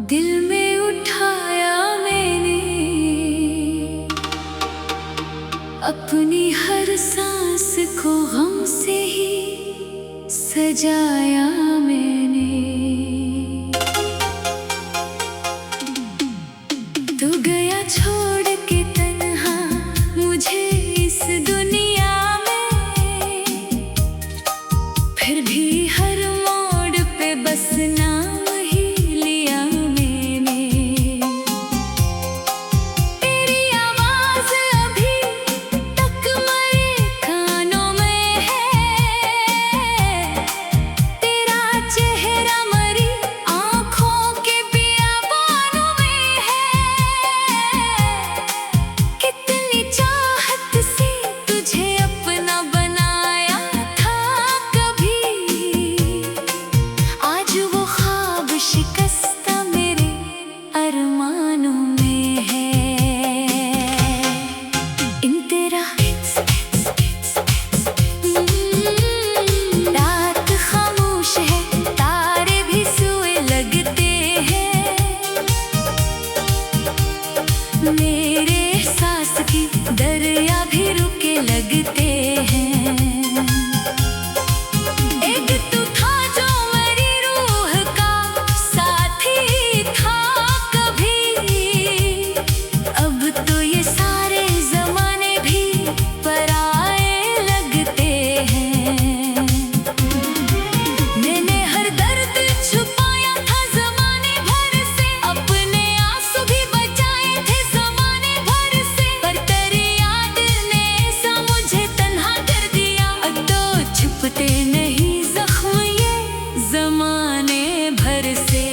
दिल में उठाया मैंने अपनी हर सांस को गम से ही सजाया मैंने। तू गया छोड़ के तन्हा मुझे इस दुनिया में, फिर भी हर मोड़ पे बस नाम ही लिया मैंने। तेरी आवाज अभी तक मेरे कानों में है, तेरा चेहरा मेरी आँखों के बियाबानों में है। कितनी चाहत से तुझे अपना बनाया था कभी, आज वो ख्वाब शिकस्ता मेरे अरमानों में है। इन तेरा रात खामोश है, तारे भी सोए लगते हैं, मेरे एहसास की दरिया भी रुके लगते हैं। एक तू था जो मेरी रूह का साथी था कभी, अब तो ये सारे जमाने भी पराए लगते हैं। मैंने हर दर्द छुपाया था ज़माने भर से, अपने आंसू भी बचाए थे ज़माने भर से, पर तेरी याद ने ऐसा मुझे तन्हा कर दिया। अब तो छुपते नहीं जख्म ये ज़माने भर से।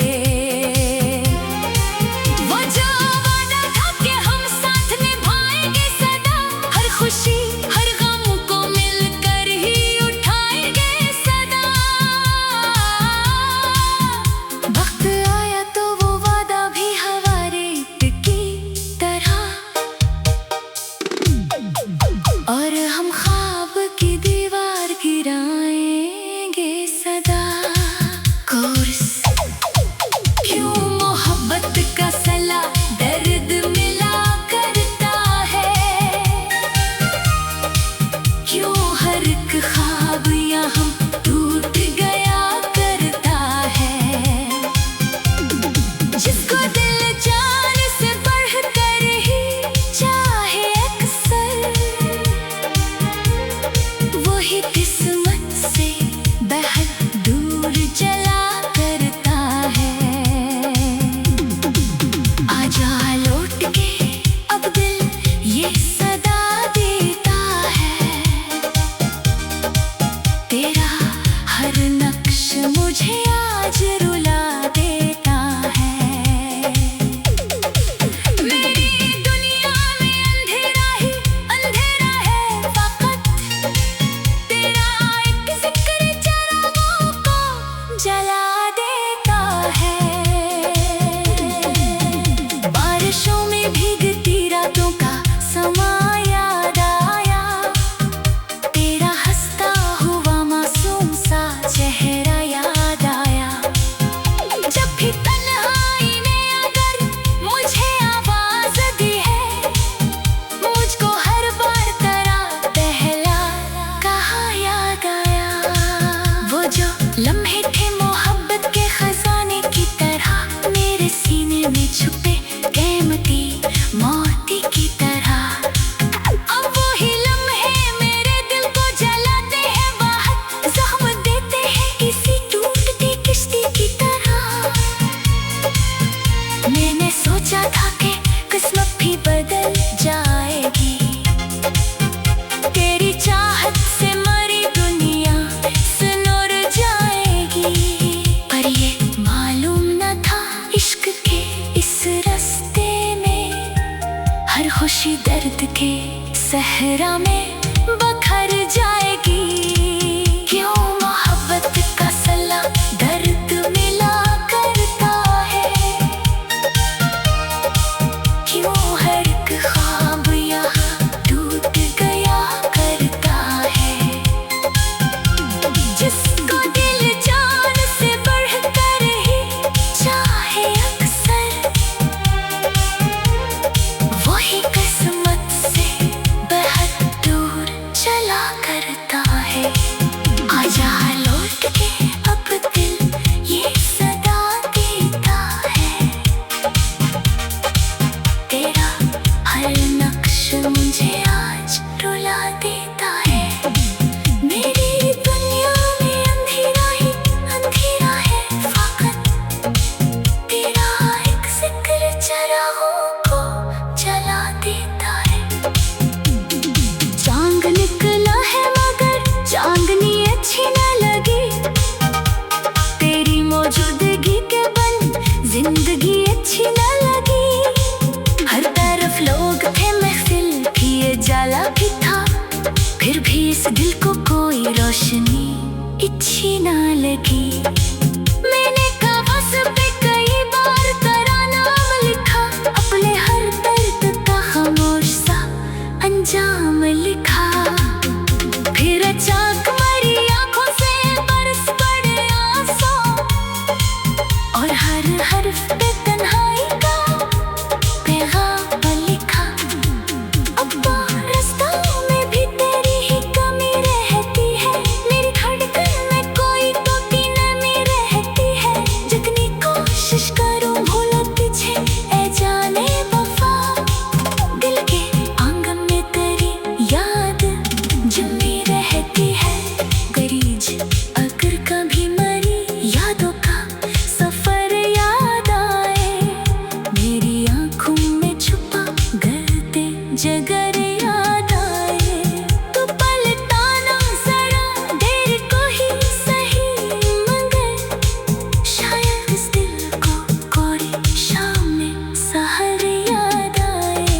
वो जो वादा था कि हम साथ निभाएंगे सदा, हर खुशी हर गम को मिलकर ही उठाएंगे सदा। वक्त आया तो वो वादा भी हवा रेत की तरह, और हम ख्वाब की दीवार गिराएंगे सदा। कोर्स क्यों मोहब्बत का सला दर्द मिला करता है, क्यों हर एक ख्वाब यहाँ टूट गया करता है। जिसको दिल जान से बढ़कर ही चाहे अक्सर, वही किस्मत से बेहद दूर चला करता है। आजा लौट के अब दिल ये सदा देता है, तेरा हर नक्श मुझे आज रुला देता है। मेरी दुनिया में अंधेरा ही अंधेरा है, फकत तेरा एक जिक्र चरागों को जला देता है। बारिशों में भीगती रातों का समा याद आया, तेरा हंसता हुआ मासूम सा चेहरा याद आया। जब भी तन्हाई ने अगर मुझे आवाज दी है, मुझको हर बार तेरा पहला कहा याद आया। वो जो लम्हे थे मोहब्बत के खजाने की तरह, मेरे सीने में छुपे कीमती मोती की तरह। अब वही लम्हे मेरे दिल को जलाते हैं बाहर, जख्म देते हैं किसी टूटती किश्ती की तरह। मैंने सोचा था कि किस्मत भी बदल जाएगी, तेरी चाहत से मरी दुनिया सुनर जाएगी, पर ये मालूम न था इश्क के इस रास्ते में हर खुशी दर्द के सहरा में बखर जाएगी। क्यों मोहब्बत का सला दर्द मिला करता है, क्यों हर एक ख्वाब यहाँ टूट गया करता है। जिसको दिल जान से बढ़कर ही चाहे अक्सर, राहों को जला देता है। चांद निकला है मगर चांदनी अच्छी न लगी, तेरी मौजूदगी के बन जिंदगी अच्छी न लगी। हर तरफ लोग थे, महफिल भी ये जाला भी था, फिर भी इस दिल को कोई रोशनी अच्छी ना लगी। मैंने कागज पे कई बार तेरा नाम लिखा, अपने हर दर्द का खामोश सा अंजाम लिखा। फिर अचानक मरी आंखों से बरस पड़े आंसू, और हर हर्फ पे तन्हाई का पैगाम लिखा। अब्बा रास्तों में भी तेरी ही कमी रहती है, मेरी धड़कन में कोई तो की नमी रहती है। जितनी कोशिश करूं भूलो तुझे ए जाने वफा, दिल के आंगन में तेरी याद जमी रहती है। गरीज अगर कभी मरी यादों का सफर याद आए, मेरी आंखों में छुपा गलते जगर याद आए, तो पलटाना जरा देर को ही सही, मगर शायद इस दिल को कोरी शाम में सहर याद आए।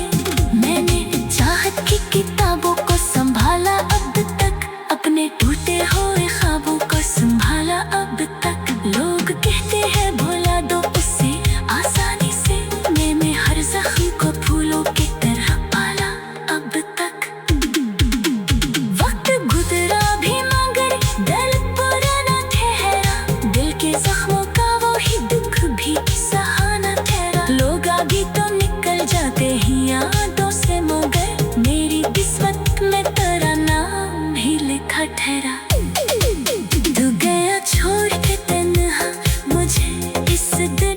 मैंने चाहत की किताबों को संभाला अब तक, अपने टूटे हुए ख्वाबों को संभाला अब तक। लोग कहते हैं भुला दो उसे आसानी से, मैंने हर जख्म को फूलों की तरह पाला अब तक। वक्त गुजरा भी मगर दिल पुराना ठहरा, दिल के जख्मों का वो ही दुख भी सहाना ठहरा। लोग आगे तो निकल जाते ही यादों से, मगर मेरी किस्मत में तेरा नाम ही लिखा ठहरा। तू गया छोड़ के तन्हा मुझे इस दिन।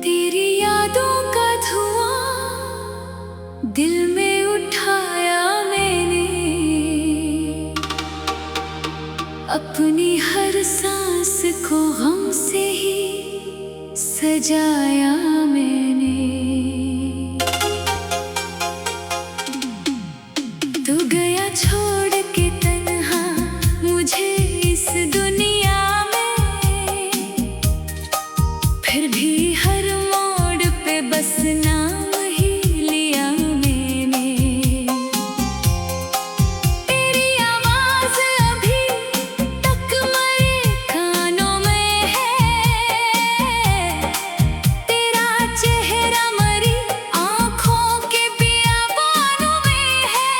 तेरी यादों का धुआं दिल में उठाया मैंने, अपनी हर सांस को गम से ही सजाया मैंने। तू गया छोड़ के तन्हा मुझे इस दुनिया में, फिर भी हर मोड़ पे बस नाम ही लिया मैंने। तेरी आवाज अभी तक मेरे कानों में है, तेरा चेहरा मरी आंखों के बियाबानों में है।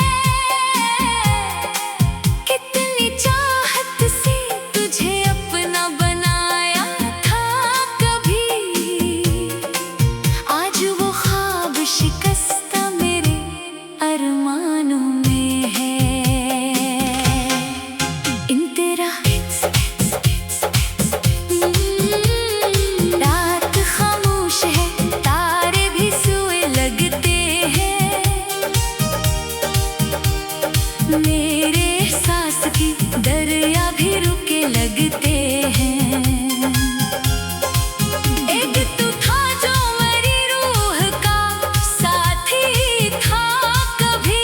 कितनी चाहत से तुझे अपना बनाया था कभी, आज वो ख्वाब शिकस्ता मेरे अरमानों में है। इन तेरा रात खामोश है, तारे भी सोए लगते हैं, मेरे एहसास की दरिया भी रुके लगते हैं। एक तू था जो मेरी रूह का साथी था कभी,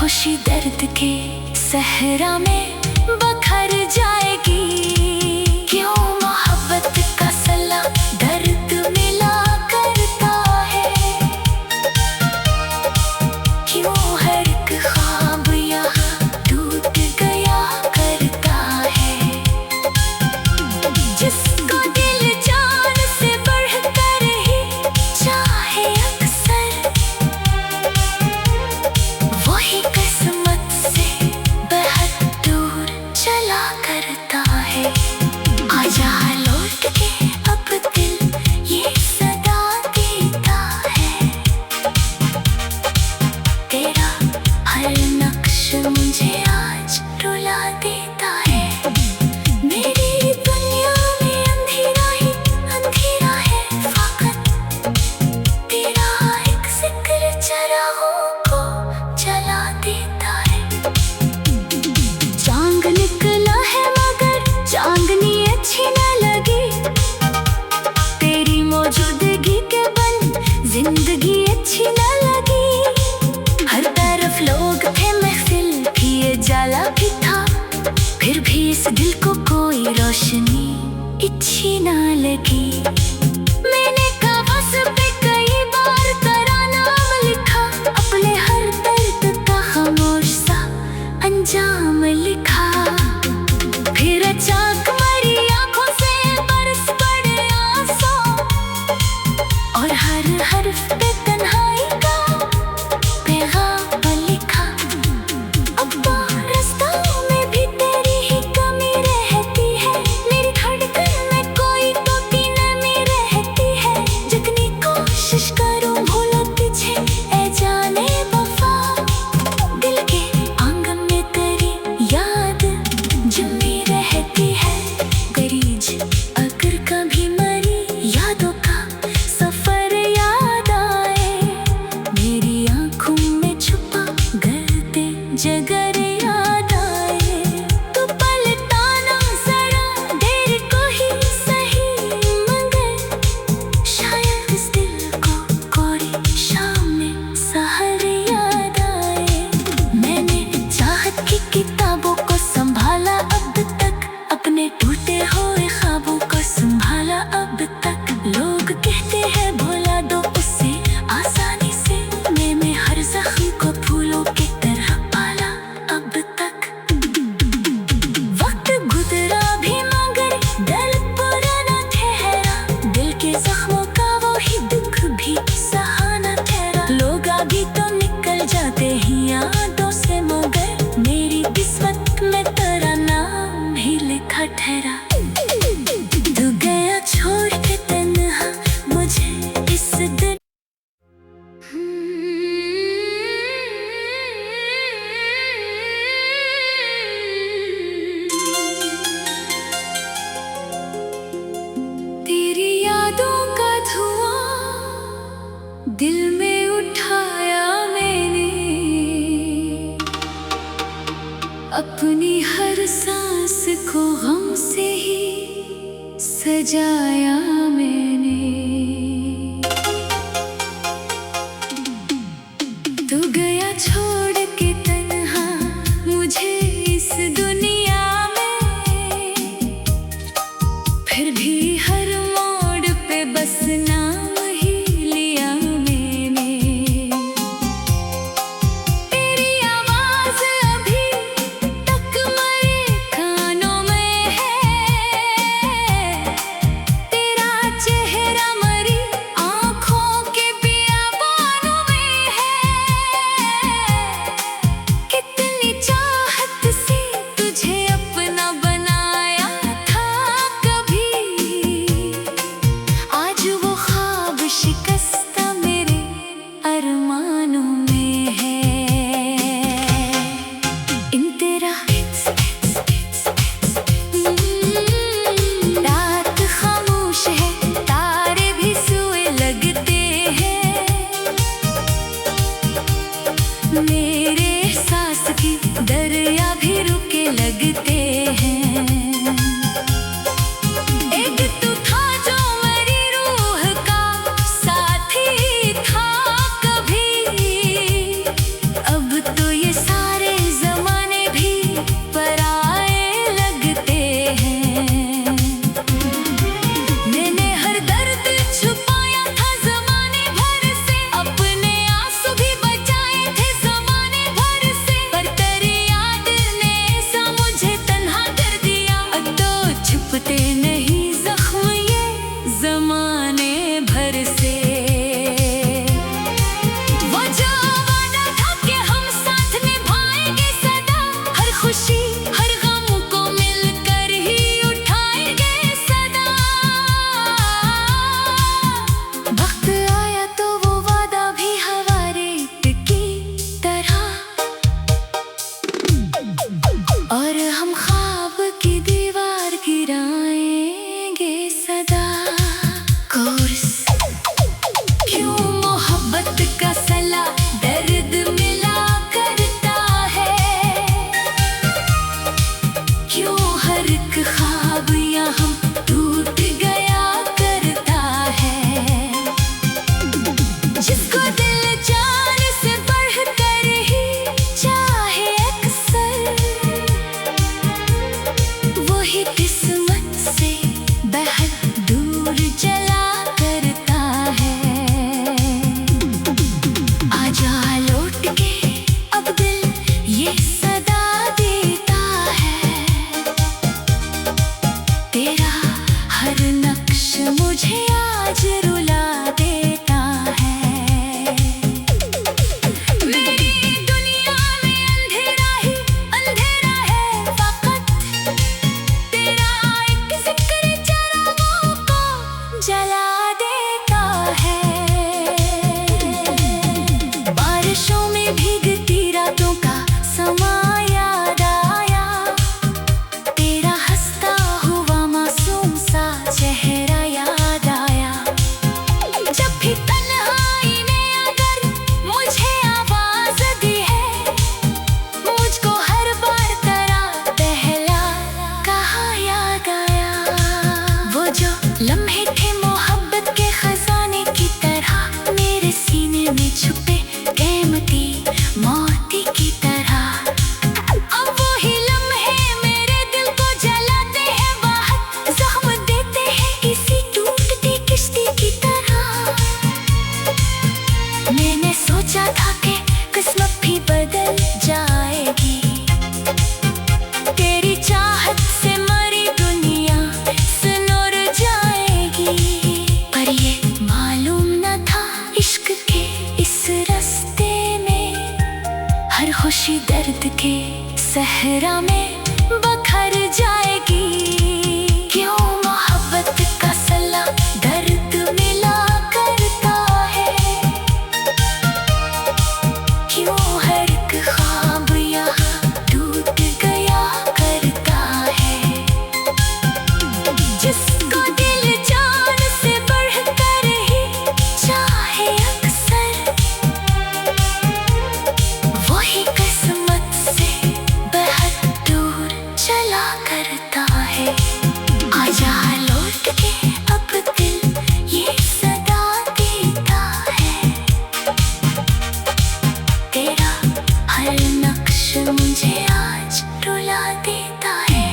खुशी दर्द के सहरा में बखर जाएगी। क्यों मोहब्बत का सला दर्द मिला करता है, क्यों हर एक ख्वाब यहाँ टूट गया करता है। जिसको दिल जान से बढ़कर ही चाहे अक्सर, वही किस्मत से बहुत दूर चला करता है। आजा लौट के अब दिल ये सदा देता है, तेरा हर नक्श मुझे आज रुला देता है। मेरी दुनिया में अंधेरा ही अंधेरा है फकत, तेरा एक जिक्र चरागों को जला देता है। चांद निकला है मगर चांदनी अच्छी न लगी, तेरी मौजूदगी के बन जिंदगी अच्छी न लगी। हर तरफ लोग थे महफिल भी ये जाला भी था, फिर भी इस दिल को कोई रोशनी अच्छी न लगी। मैंने कागज पे कई बार तेरा नाम लिखा, अपने हर दर्द का खामोश सा अंजाम लिखा। फिर अचानक मरी आंखों से बरस पड़े आंसू, और हर हर्फ पे तन्हाई का पैगाम लिखा। अब्बा रास्तों में भी तेरी ही कमी रहती है, मेरी धड़कन में कोई तो की नमी रहती है। जितनी कोशिश करूं भूलो तुझे ऐ जाने वफा, दिल के आंगन में तेरी याद जमी रहती है। गरीज अगर कभी मरी यादों का सफर याद आए, मेरी आंखों में छुपा गलते जगर याद आए, तो पलटाना जरा देर को ही सही, मगर शायद इस दिल को कोई शाम में सहर याद आए। मैंने चाहत की किताबों को संभाला अब तक, अपने टूटे हुए ख्वाबों को संभाला अब तक। लोग कहते हैं भुला दो उससे आसानी से, मैंने हर जख्म को फूलों की तरह पाला अब तक। वक्त गुजरा भी मगर दर्द पुराना ठहरा, दिल के जख्मों का वो ही दुख भी सहाना ठहरा। लोग आगे तो निकल जाते ही यादों से, मगर मेरी किस्मत में तेरा नाम ही लिखा ठहरा। तू गया छोड़ के तन्हा मुझे इस दिन। तेरी यादों का धुआं दिल में उठाया मैंने, अपनी हर सांस को गम से ही सजाया मैंने। तू गया छोड़ के तन्हा मुझे इस दुनिया में, फिर भी हर मोड़ पे बस नाम ही लिया मैंने। तेरी आवाज अभी तक मेरे कानों में है, तेरा चेहरा मरी आंखों के बियाबानों में है। छुपे कीमती मोती की तरह। अब वही लम्हे मेरे दिल को जलाते हैं, बाहर जख्म देते हैं किसी टूटती किश्ती की तरह। मैंने सोचा था कि किस्मत भी बदल जाएगी, तेरी चाहत से मरी दुनिया सुनर जाएगी। पर ये मालूम न था इश्क के इस रास्ते में हर खुशी दर्द के सहरा में बखर जाएगी। क्यों मोहब्बत का सला दर्द मिला करता है, क्यों हर एक ख्वाब यहाँ टूट गया करता है। जिसको दिल जान से बढ़कर ही चाहे अक्सर, वही किस्मत से बहुत दूर चला करता है। आजा लौट के अब दिल ये सदा देता है, तेरा हर नक्श मुझे आज रुला देता है।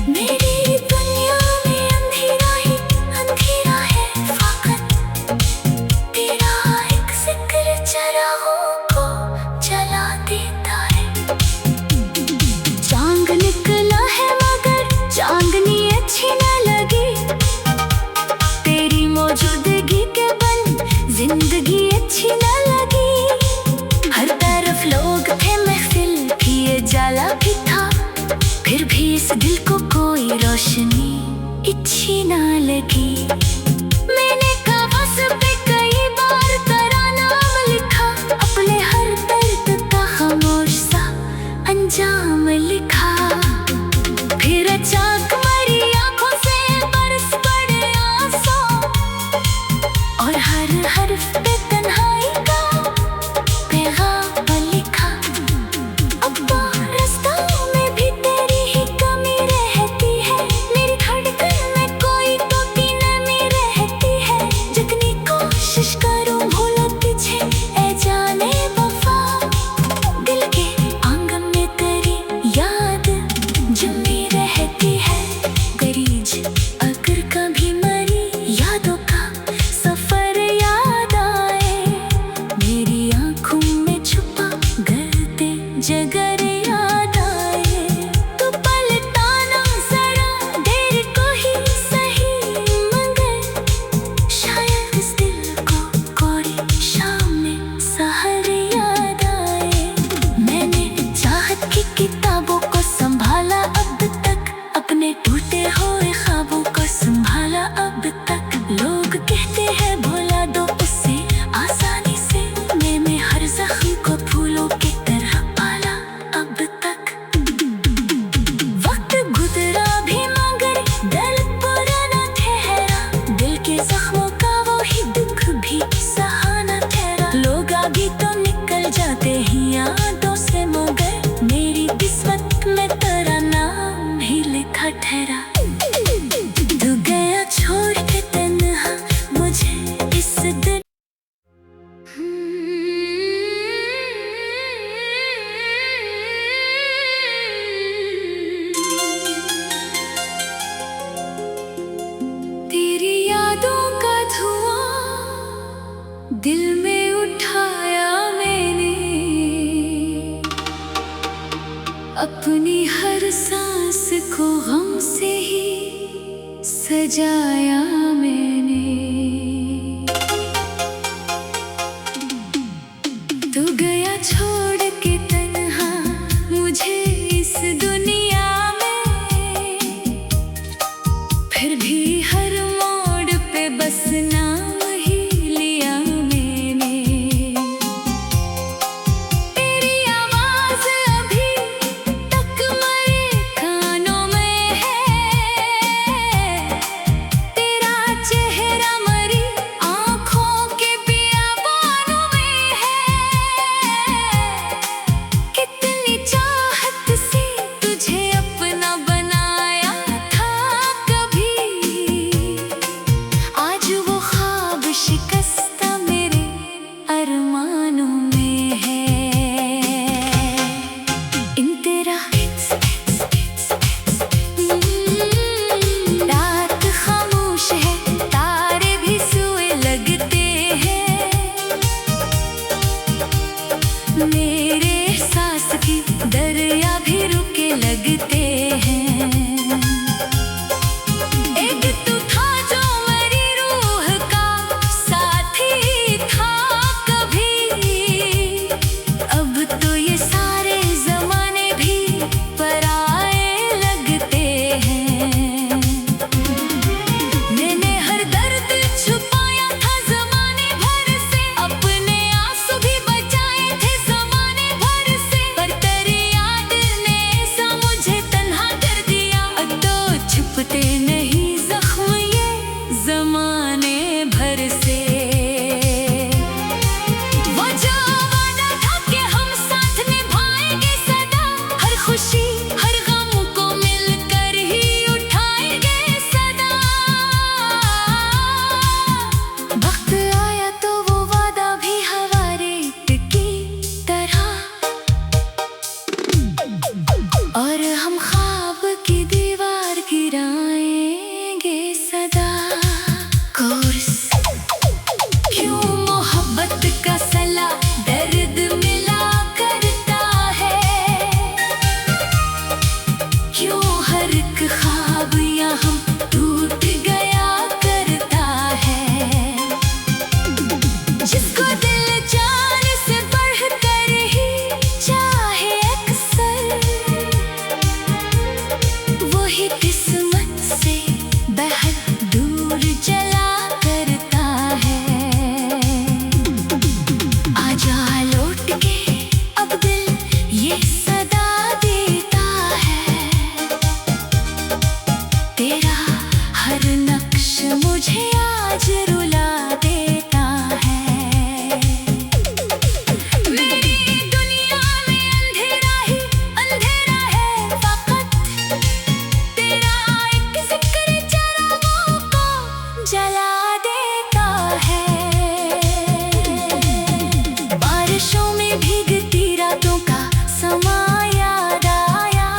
मेरी दुनिया में अंधेरा ही अंधेरा है, फकत तेरा एक जिक्र चरागों को जला देता है। चांद निकला है मगर चांदनी अच्छी न लगी, तेरी मौजूदगी के बन जिंदगी अच्छी न लगी। हर तरफ लोग थे, महफिल भी ये जाला भी था, फिर भी इस दिल को कोई रोशनी अच्छी ना लगी। मैंने कागज पे कई बार तेरा नाम लिखा, अपने हर दर्द का खामोश सा अंजाम लिखा। फिर अचानक मरी आंखों से बरस पड़े आंसू, और हर हर्फ पे तन्हाई का पैगाम लिखा। अब्बा रास्तों में भी तेरी ही कमी रहती है, मेरी धड़कन में कोई तो की नमी रहती है। जितनी कोशिश करूं भूला तुझे ए जाने वफा, दिल के आंगन में तेरी याद जमी रहती है। गरीज अगर कभी मरी यादों का सफर याद आए, मेरी आंखों में छुपा गलते जगर याद आए, तो पलटाना जरा देर को ही सही, मगर शायद इस दिल को कोई शाम में सहर याद आए। मैंने चाहत की किताबों को संभाला अब तक, अपने टूटे हुए ख्वाबों को संभाला अब तक। लोग कहते हैं भुला दो उसे आसानी से, मैंने हर जख्म को फूलों की तरह पाला अब तक। वक्त गुजरा भी मगर दर्द पूरा न ठहरा, दिल के जख्मों का वो ही दुख भी सहा न ठहरा। लोग आगे तो निकल जाते ही यादों से, मगर मेरी किस्मत में तेरा नाम ही लिखा ठहरा। तू गया छोड़ के तन्हा मुझे इस दिन। तेरी यादों का धुआं दिल में उठाया मैंने, अपनी हर सांस को गम से ही सजाया मैंने। तू गया छोड़ के तन्हा मुझे इस दुनिया में, फिर भी हर मोड़ पे बस नाम ही लिया मैंने। तेरी आवाज अभी तक मेरे कानों में है, तेरा चेहरा मरी आंखों के बियाबानों में है। मेरे सांस की दरिया भी रुके लगते हैं। एक तू था जो मेरी रूह का साथी था कभी, अब तो ये सारे जमाने भी पराए लगते हैं। मैंने हर दर्द छुपाया था जमाने भर से, अपने आंसू भी बचाए थे जमाने भर से, पर तेरी याद ने सा मुझे तन्हा कर दिया। अब तो छुपते नहीं जख्म ये जमाने भर से। वो जो वादा था कि हम साथ निभाएंगे सदा, हर खुशी हर गम को मिलकर ही उठाएंगे सदा। वक्त आया तो वो वादा भी हवा रेत की तरह, और हम ख्वाब की दीवार गिराएंगे सदा। कोर्स क्यों मोहब्बत का सला दर्द मिला करता है, क्यों हर एक ख्वाब यहाँ टूट गया करता है। जिसको दिल जान से बढ़कर ही चाहे अक्सर, वही किस्मत से बेहद दूर चला करता है। आजा लौट के अब दिल ये सदा देता है, तेरा हर नक्श मुझे आज रुला देता है। मेरी दुनिया में अंधेरा ही अंधेरा है फकत, तेरा एक जिक्र चरागों को जला देता है। बारिशों में भीगती रातों का समा याद आया,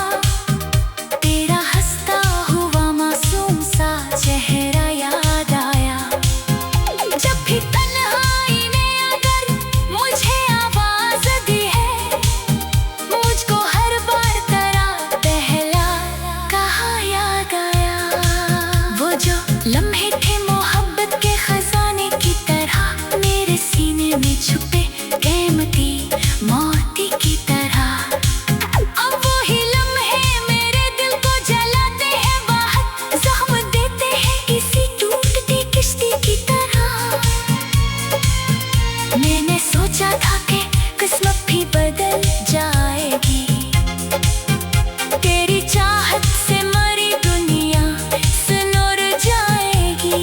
तेरा हंसता हुआ मासूम सा चेहरा याद आया। जब भी तन्हाई ने अगर मुझे आवाज दी है, मुझको हर बार तरह पहला कहा याद आया। वो जो लम्हे थे मोहब्बत के खजाने की तरह, मेरे सीने में छुपे कीमती मोती की तरह। अब वही लम्हे मेरे दिल को जलाते हैं बाहर, जख्म देते हैं किसी टूटती किश्ती की तरह। मैंने सोचा था कि किस्मत भी बदल जाएगी, तेरी चाहत से मरी दुनिया सुनर जाएगी।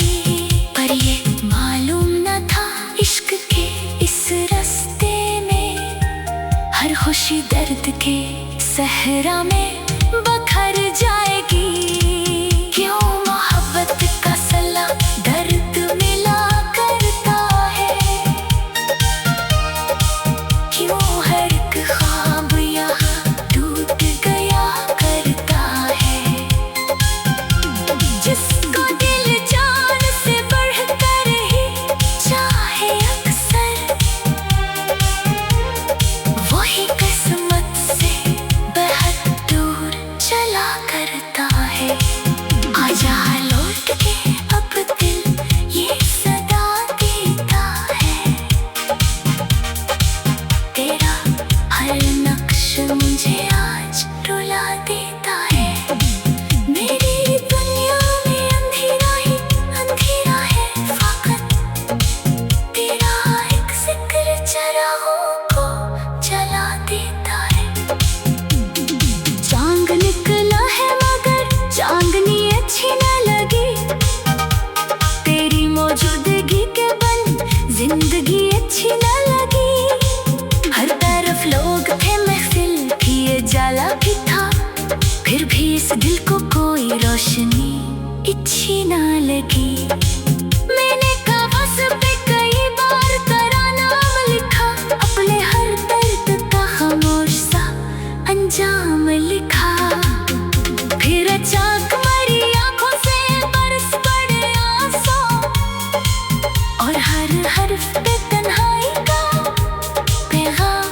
पर ये मालूम न था इश्क के इस रास्ते में हर खुशी दर्द के सहरा में बखर जाएगी। क्यों मोहब्बत का सला दर्द मिला करता है, क्यों हर एक ख्वाब यहाँ टूट गया करता है। जिसको दिल जान से बढ़कर ही चाहे अक्सर, वही किस्मत से बेहद दूर चला करता है। आजा लौट के अब दिल ये सदा देता है, तेरा हर नक्श मुझे आज रुला देता है। मेरी दुनिया में अंधेरा ही अंधेरा है फकत, तेरा एक जिक्र चरागों को जला देता है। चांद निकला है मगर चांदनी अच्छी न लगी, तेरी मौजूदगी के बन जिंदगी अच्छी न लगी। हर तरफ लोग थे महफिल भी ये जाला भी था, फिर भी इस दिल को कोई रोशनी अच्छी न लगी। मैंने कागज पे कई बार तेरा नाम लिखा, अपने हर दर्द का खामोश सा अंजाम लिखा। फिर अचानक मरी आंखों से बरस पड़े आंसू, और हर हर्फ पे तन्हाई का पैगाम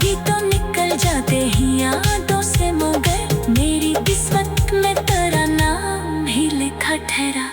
भागी तो निकल जाते ही यादों से मगर मेरी किस्मत में तेरा नाम ही लिखा ठहरा।